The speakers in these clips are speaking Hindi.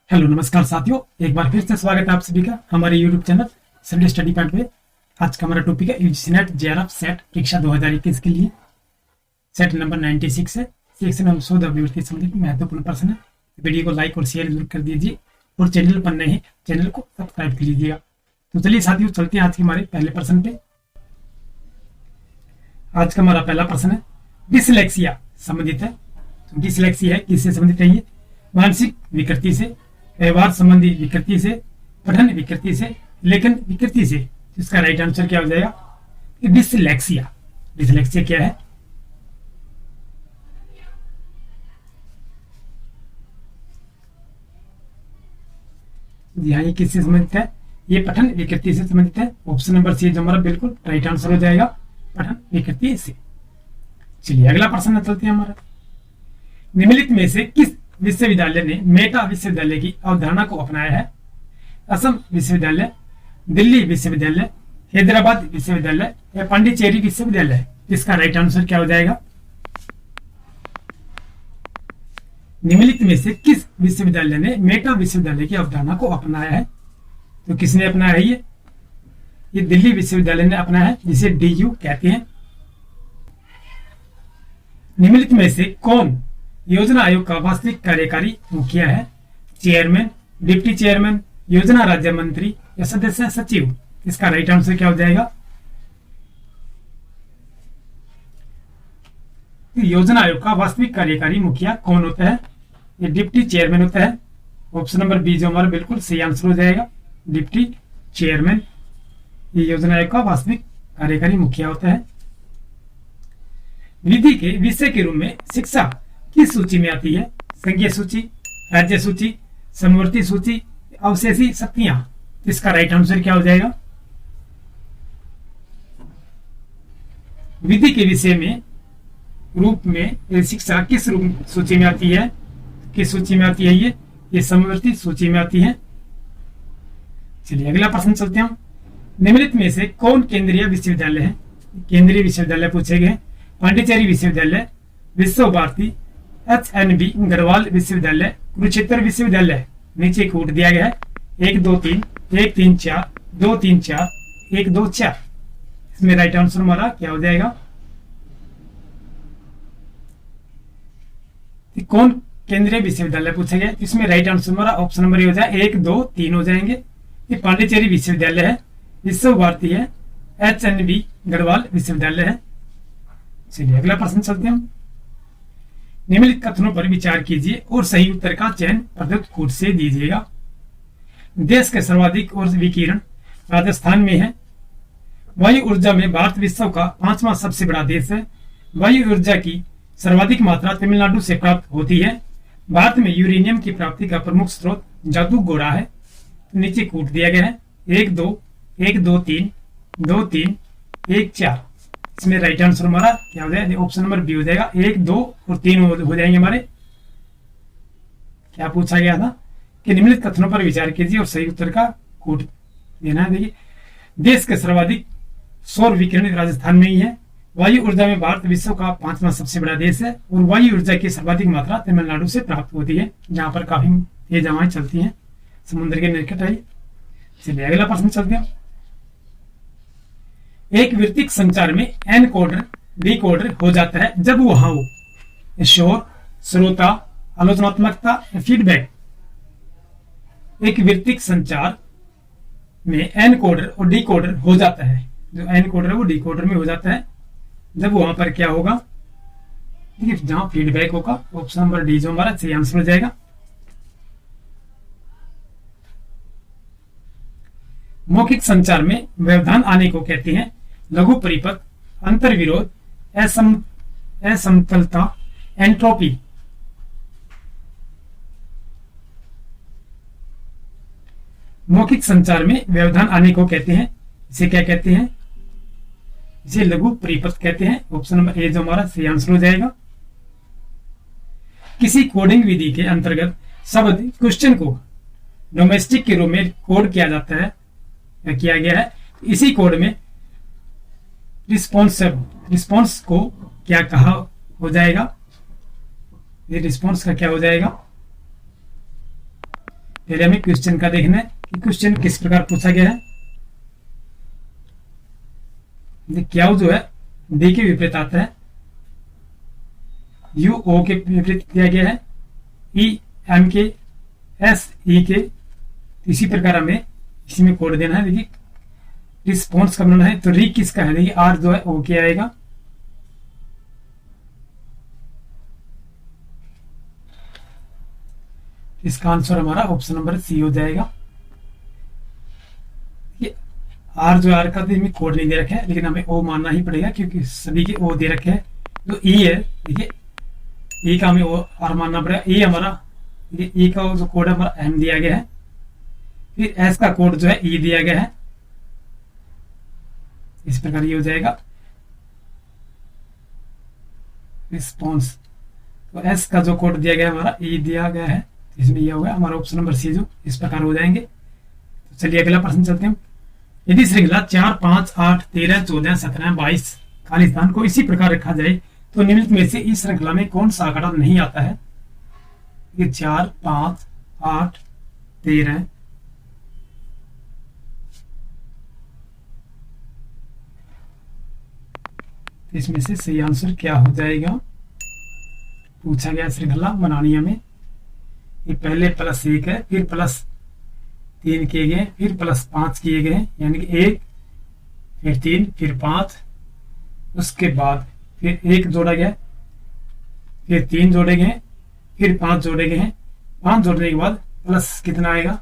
हेलो नमस्कार साथियों, एक बार फिर से स्वागत है आप सभी का हमारे YouTube channel Sunday study point पे। आज का हमारा टॉपिक है यूजीसी नेट जेआरएफ सेट परीक्षा 2021 के लिए सेट नंबर 96 है। सेक्शन हम 100 अभिवृत्ति संबंधित महत्वपूर्ण प्रश्न है। वीडियो को लाइक और शेयर जरूर कर दीजिए और चैनल पर नए हैं चैनल को सब्सक्राइब कर लीजिएगा। तो चलिए साथियों, चलते हैं आज के हमारे पहले प्रश्न पे। आज का हमारा पहला प्रश्न है डिसलेक्सिया संबंधित है। तो डिसलेक्सिया है किससे संबंधित है? ये मानसिक विकृति से, व्यवहार संबंधी विकृति से, पठन विकृति से, लेखन विकृति से। इसका राइट आंसर क्या हो जाएगा? डिसलेक्सिया। डिसलेक्सिया क्या है? जी हाँ, ये किससे संबंधित है? ये पठन विकृति से संबंधित है। ऑप्शन नंबर सी जो हमारा बिल्कुल राइट आंसर हो जाएगा, पठन विकृति से। चलिए अगला प्रश्न चलते हैं हमारा। निम्नलिखित में से किस विश्वविद्यालय ने मेटा विश्वविद्यालय की अवधारणा को अपनाया है? असम विश्वविद्यालय, दिल्ली विश्वविद्यालय, हैदराबाद विश्वविद्यालय या पांडिचेरी विश्वविद्यालय। इसका राइट आंसर क्या हो जाएगा? निम्नलिखित में से किस विश्वविद्यालय ने मेटा विश्वविद्यालय की अवधारणा को अपनाया है? तो किसने अपनाया है? ये दिल्ली विश्वविद्यालय ने अपनाया है, जिसे डीयू कहते हैं। निम्नलिखित में से कौन योजना आयोग का वास्तविक कार्यकारी मुखिया है? चेयरमैन, डिप्टी चेयरमैन, योजना राज्य मंत्री या सदस्य सचिव। इसका राइट आंसर क्या हो जाएगा? योजना आयोग का वास्तविक कार्यकारी मुखिया कौन होता है? ये डिप्टी चेयरमैन होता है। ऑप्शन नंबर बी जो हमारा बिल्कुल सही आंसर हो जाएगा, डिप्टी चेयरमैन। ये योजना आयोग का वास्तविक कार्यकारी मुखिया होता है। विधि के विषय के रूप में शिक्षा किस सूची में आती है? संघीय सूची, राज्य सूची, समवर्ती सूची, अवशेषी शक्तियां। इसका राइट आंसर क्या हो जाएगा? विधि के विषय में रूप में शिक्षा किस रूप सूची में आती है? किस सूची में आती है? ये समवर्ती सूची में आती है। चलिए अगला प्रश्न चलते हैं। निम्नलिखित में से कौन केंद्रीय विश्वविद्यालय है? केंद्रीय विश्वविद्यालय पूछे गए। पांडिचेरी विश्वविद्यालय, विश्व भारती, HNB गढ़वाल विश्वविद्यालय, कुरुक्षेत्र विश्वविद्यालय। नीचे कूट दिया गया है 1 2 3 1 3 4 2 3 4 1 2 4। इसमें राइट आंसर हमारा क्या हो जाएगा? कौन केंद्रीय विश्वविद्यालय पूछे गए? इसमें राइट आंसर हमारा ऑप्शन नंबर ये हो जाए 1 2 3 हो जाएंगे। ये पांडिचेरी विश्वविद्यालय है, विश्व भारती है, HNB गढ़वाल विश्वविद्यालय है। चलिए अगला प्रश्न चलते हैं। निम्नलिखित कथनों पर विचार कीजिए और सही उत्तर का चयन प्रदत्त कूट से दीजिएगा। देश के सर्वाधिक ऊर्जा विकिरण राजस्थान में है। वायु ऊर्जा में भारत विश्व का 5वां सबसे बड़ा देश है। वायु ऊर्जा की सर्वाधिक मात्रा तमिलनाडु से प्राप्त होती है। भारत में यूरेनियम की प्राप्ति का प्रमुख स्रोत जादूगोड़ा है। नीचे कूट दिया गया है 1 2 1 2 3 2 3 1 4। इसमें राइट आंसर हमारा क्या हो जाएगा? ऑप्शन नंबर बी हो जाएगा। 1 2 और 3 हो जाएंगे हमारे। क्या पूछा गया था कि निम्नलिखित कथनों पर विचार कीजिए और सही उत्तर का कूट देना है। देखिए, देश के सर्वाधिक सौर विकिरण राजस्थान में ही है। वायु ऊर्जा में भारत विश्व का 5वां सबसे बड़ा देश है और वायु ऊर्जा की सर्वाधिक मात्रा तमिलनाडु से प्राप्त होती है, जहां पर काफी तेज हवाएं चलती हैं, समुद्र के निकट है। चलिए अगला प्रश्न चलते हैं। एक वितरिक संचार में एनकोडर डिकोडर हो जाता है जब वहां हो शोर, श्रोता, आलोचनात्मकता, फीडबैक। एक वितरिक संचार में एनकोडर और डिकोडर हो जाता है। जो एनकोडर है वो डिकोडर में हो जाता है जब वहां पर क्या होगा? देखिए, जहां फीडबैक होगा। ऑप्शन नंबर डी जो हमारा सही आंसर हो जाएगा। मौखिक संचार में व्यवधान आने को कहते हैं लघु परिपथ, अंतर विरोध, असमतलता, एंट्रोपी। मौखिक संचार में व्यवधान आने को कहते हैं, इसे क्या कहते हैं? इसे लघु परिपथ कहते हैं। ऑप्शन नंबर ए जो हमारा सही आंसर हो जाएगा। किसी कोडिंग विधि के अंतर्गत शब्द क्वेश्चन को डोमेस्टिक के रूप में कोड किया जाता है, किया गया है। इसी कोड में रिस्पॉन्स को क्या कहा हो जाएगा? ये रिस्पॉन्स का क्या हो जाएगा? पहले हमें क्वेश्चन का देखना है कि क्वेश्चन किस प्रकार पूछा गया है। क्या जो है डी के विपरीत आता है, यू ओ के विपरीत दिया गया है, ई एम के, एस ई के। इसी प्रकार हमें इसी में कोड देना है। देखिए रिस्पॉन्स का बनाना है तो री किसका है, देखिए आर जो है ओ के आएगा, इसका आंसर हमारा ऑप्शन नंबर सी हो जाएगा। आर जो आर का तो हमें कोड नहीं दे रखे है, लेकिन हमें ओ मानना ही पड़ेगा क्योंकि सभी के ओ दे रखे हैं। तो ई है, देखिए ई का हमें ओ आर मानना पड़ेगा। ई हमारा, देखिए ई का जो कोड है हमारा एम दिया गया है, फिर एस का कोड जो है ई दिया गया है। इस प्रकार ये हो जाएगा रिस्पॉन्स। तो एस का जो कोड दिया गया है हमारा ई दिया गया है, इसमें यह होगा हमारा ऑप्शन नंबर सी जो इस प्रकार हो जाएंगे। तो चलिए अगला प्रश्न चलते हैं। यदि श्रृंखला 4, 5, 8, 13, 14, 17, 22 खाली स्थान को इसी प्रकार रखा जाए तो निम्नलिखित में से इस श्रृंखला में कौन सा आंकड़ा नहीं आता है। ये 4, 5, 8, 13, इसमें से सही आंसर क्या हो जाएगा। पूछा गया श्रृंखला बनानी हमें, ये पहले +1 है, फिर +3 किए गए, फिर +5 किए गए, यानी कि 1 फिर 3 फिर 5, उसके बाद फिर 1 जोड़ा गया, फिर 3 जोड़े गए, फिर 5 जोड़े गए हैं। 5 जोड़ने के बाद प्लस कितना आएगा,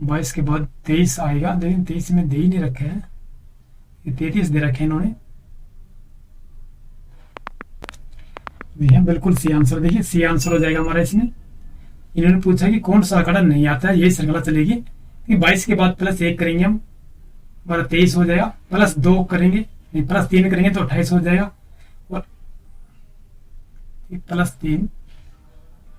बाईस के बाद 23 आएगा, लेकिन 23 में दे ही नहीं रखे हैं, ये 33 दे रखे हैं इन्होंने। देखिए बिल्कुल सी आंसर, देखिए सी आंसर हो जाएगा हमारा इसमें। इन्होंने पूछा कि कौन सा आंकड़ा नहीं आता है, यही श्रृंखला चलेगी कि 22 के बाद +1 करेंगे हम, हमारा 23 हो जाएगा, +2 करेंगे, नहीं +3 करेंगे तो 28 हो जाएगा, और +3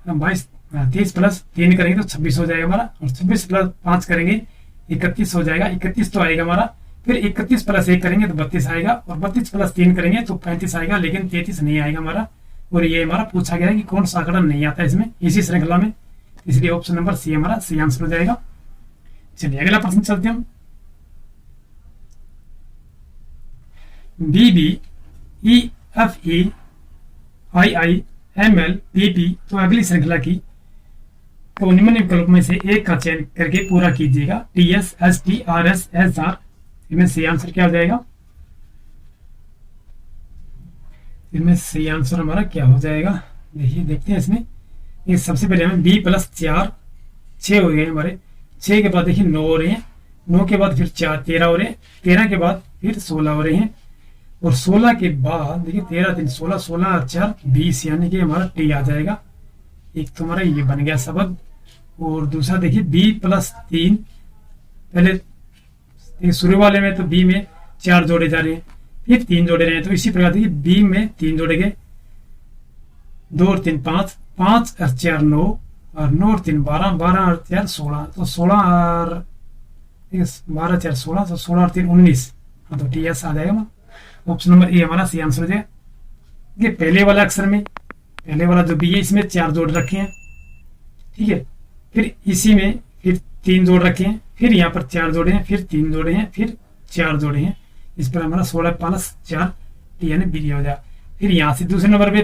22 30 +3 करेंगे तो 26 हो जाएगा हमारा, और 26 +5 करेंगे 31 हो जाएगा, 31 तो आएगा हमारा। फिर 31 +1 करेंगे तो 32 आएगा, और 32 +3 करेंगे तो 35 आएगा, लेकिन 33 नहीं आएगा हमारा। और ये हमारा पूछा गया है कि कौन सा आंकड़ा नहीं आता इसमें, इसी श्रृंखला में, इसलिए ऑप्शन नंबर सी हमारा सी आंसर हो जाएगा। चलिए अगला प्रश्न चलते हैं हम। B B E F E I I M L P P, तो अगली श्रृंखला की तो निम्न विकल्प में से एक का चयन करके पूरा कीजिएगा। T S, S T, R S, S R, इनमें सही आंसर क्या हो जाएगा। इनमें सही आंसर हमारा क्या हो जाएगा, देखिए देखते हैं इसमें। ये सबसे पहले हमें बी +4 6 हो गए हमारे, 6 के बाद देखिए 9 हो रहे हैं, 9 के बाद फिर 4 13 हो रहे हैं, 13 के बाद फिर 16 हो रहे हैं, और 16 के बाद देखिए 13 3 16, 16 और 4 20, यानी कि हमारा टी आ जाएगा। एक तो हमारा ये बन गया शब्द, और दूसरा देखिए B+3, पहले शुरू वाले में तो बी में 4 जोड़े जा रहे हैं, फिर 3 जोड़े रहे हैं, तो इसी प्रकार देखिए बी में 3 जोड़े गए, 2 और 3 5, 5 और 4 9, और 9 और 3 12, 12 और 4 16, तो 16 और 12 4 16, तो 16 और 3 19, तो टी एस आ जाएगा। ऑप्शन नंबर ए हमारा सी आंसर हो जाएगा। ये पहले वाला अक्षर में, पहले वाला जो बी है इसमें 4 जोड़ रखे हैं, ठीक है, फिर इसी में फिर 3 जोड़ रखे हैं, फिर यहाँ पर 4 जोड़े हैं, फिर 3 जोड़े हैं, फिर 4 जोड़े हैं, इस पर हमारा 16 + 4 टी यानी बी हो जाएगा। फिर यहाँ से दूसरे नंबर पे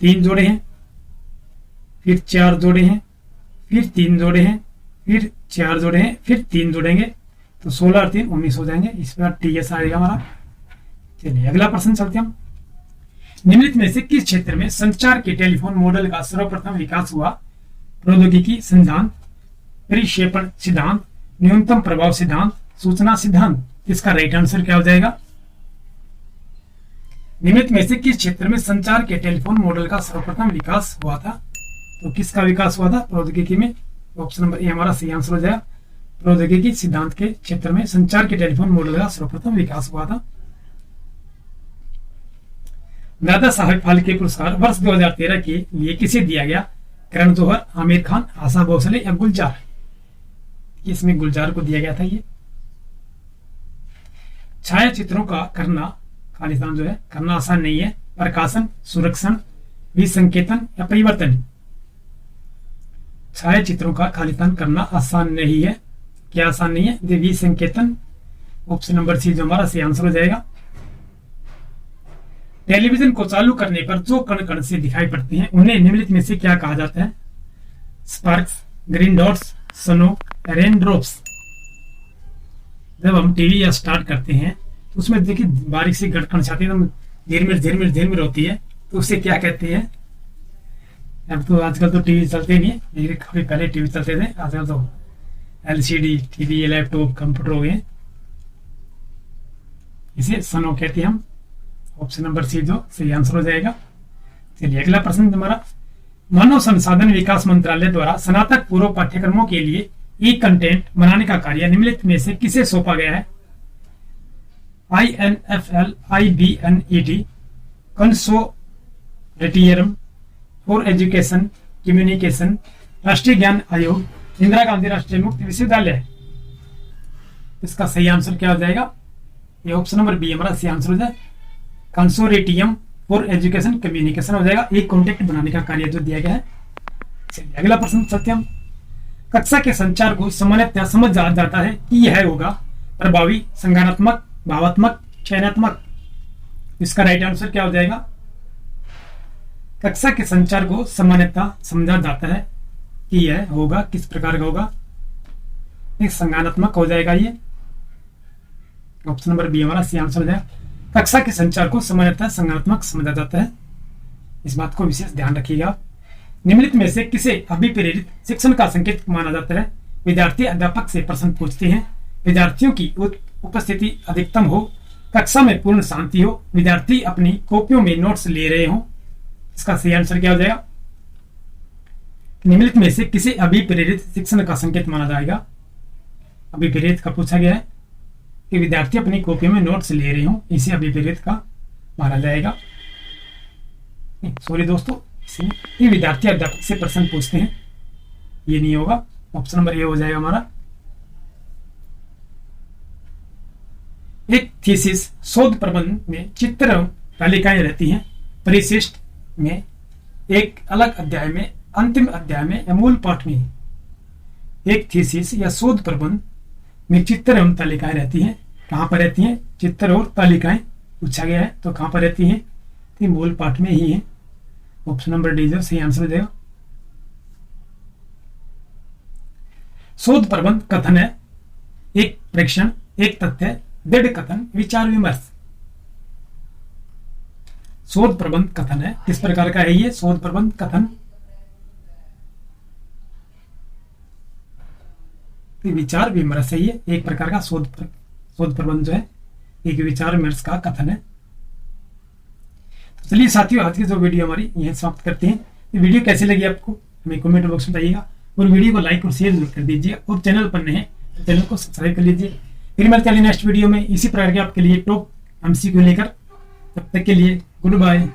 3 जोड़े हैं, फिर 4 जोड़े हैं, फिर 3 जोड़े हैं, फिर 4 जोड़े हैं, फिर 3 जोड़ेंगे, तो 16 और 3 19 हो जाएंगे, इस पर टी एस आएगा हमारा। चलिए अगला प्रश्न चलते हैं हम। निम्नलिखित में से किस क्षेत्र में संचार के टेलीफोन मॉडल का सर्वप्रथम विकास हुआ। प्रौद्योगिकी सिद्धांत, परिक्षेपण सिद्धांत, न्यूनतम प्रभाव सिद्धांत, सूचना सिद्धांत, इसका राइट आंसर क्या हो जाएगा। निम्नलिखित में से किस क्षेत्र में संचार के टेलीफोन मॉडल का सर्वप्रथम विकास हुआ था, तो किसका विकास हुआ था, प्रौद्योगिकी में। ऑप्शन नंबर ए हमारा सही आंसर हो जाएगा। प्रौद्योगिकी सिद्धांत के क्षेत्र में संचार के टेलीफोन मॉडल का सर्वप्रथम विकास हुआ था। दादा साहेब फाल्के पुरस्कार वर्ष 2013 के लिए किसे दिया गया। करण जौहर, आमिर खान, आशा भोसले या गुलजार। इसमें गुलजार को दिया गया था ये। छाया चित्रों का करना खालिस्तान जो है करना आसान नहीं है। प्रकाशन, सुरक्षण, विसंकेतन या परिवर्तन। छाया चित्रों का खालिस्तान करना आसान नहीं है। क्या आसान नहीं है? विसंकेतन। ऑप्शन नंबर सी जो हमारा सही आंसर हो जाएगा। टेलीविजन को चालू करने पर जो कण कण से दिखाई पड़ते हैं उन्हें निम्नलिखित में से क्या कहा जाता है? Sparks, green dots, snow, rain drops. जब हम टीवी या स्टार्ट करते हैं तो उसमें देखिए बारीक सी कण आती है, झिरमिर होती है, तो उसे क्या कहते हैं? अब तो आजकल तो टीवी चलते नहीं है, लेकिन काफी पहले टीवी चलते थे। आजकल तो एलसीडी टीवी, लैपटॉप, कंप्यूटर हो गए, इसे स्नो कहते हैं हम। ऑप्शन नंबर सी जो सही आंसर हो जाएगा। चलिए अगला प्रश्न हमारा, मानव संसाधन विकास मंत्रालय द्वारा स्नातक पूर्व पाठ्यक्रमों के लिए ई कंटेंट बनाने का कार्य निम्नलिखित में से किसे सौंपा गया है? INFL, IBNET, consortium for education communication, राष्ट्रीय ज्ञान आयोग, इंदिरा गांधी राष्ट्रीय मुक्त विश्वविद्यालय। इसका सही आंसर क्या हो जाएगा? ये ऑप्शन नंबर बी हमारा सही आंसर हो जाए, कंसोर्टियम फॉर एजुकेशन कम्युनिकेशन हो जाएगा। एक कॉन्टेक्ट बनाने का कार्य जो दिया गया है। चलिए अगला प्रश्न सत्यम, कक्षा के संचार को सामान्यतः समझ जाता है कि यह होगा प्रभावी, संज्ञानात्मक, भावात्मक, चयनात्मक। इसका राइट आंसर क्या हो जाएगा? कक्षा के संचार को सामान्यतः समझा जाता है कि यह होगा किस प्रकार का होगा? एक संज्ञानात्मक हो जाएगा। ये ऑप्शन नंबर बी हमारा सही आंसर हो जाएगा। कक्षा के संचार को सामान्यतः संज्ञानात्मक समझा जाता है। इस बात को विशेष ध्यान रखिएगा। निम्नलिखित में से किसे अभिप्रेरित शिक्षण का संकेत माना जाता है? विद्यार्थी अध्यापक से प्रश्न पूछते हैं, विद्यार्थियों की उपस्थिति अधिकतम हो, कक्षा में पूर्ण शांति हो, विद्यार्थी अपनी कॉपियों में नोट्स ले रहे हो। इसका सही आंसर क्या हो जाएगा? निम्नलिखित में से किसे अभिप्रेरित शिक्षण का संकेत माना जाएगा? अभिप्रेरित का पूछा गया है कि विद्यार्थी अपनी कॉपियों में नोट्स ले रहे हो, इसे अभिप्रेरित का माना जाएगा। सॉरी दोस्तों, ये विद्यार्थी अध्यापक से प्रश्न पूछते हैं, ये नहीं होगा। ऑप्शन नंबर ए हो जाएगा हमारा। एक थीसिस शोध प्रबंध में चित्र तालिकाएं रहती हैं। परिशिष्ट में, एक अलग अध्याय में, अंतिम अध्याय में या मूल पाठ में। एक थीसिस या शोध प्रबंध में चित्र एवं तालिकाएं रहती हैं। कहां पर रहती हैं? चित्र और तालिकाएं पूछा गया है, तो कहां पर रहती हैं? तो मूल पाठ में ही है। ऑप्शन नंबर डी जो सही आंसर हो जाएगा। शोध प्रबंध कथन है एक प्रेक्षण, एक तथ्य, दृढ़ कथन, विचार विमर्श। शोध प्रबंध कथन है, किस प्रकार का है ये शोध प्रबंध कथन? विचार विमर्श है ये, एक प्रकार का शोध प्रबंध जो है एक विचार विमर्श का कथन है। तो चलिए साथियों, आज की जो वीडियो हमारी यह समाप्त करते हैं। ये वीडियो कैसी लगी आपको हमें कमेंट बॉक्स में बताइएगा, और वीडियो को लाइक और शेयर जरूर कर दीजिए, और चैनल पर नए हैं तो चैनल को सब्सक्राइब कर लीजिए। फिर मिलते हैं नेक्स्ट वीडियो में इसी प्रकार के आपके लिए टॉप एमसीक्यू लेकर। तब तक के लिए गुड बाय।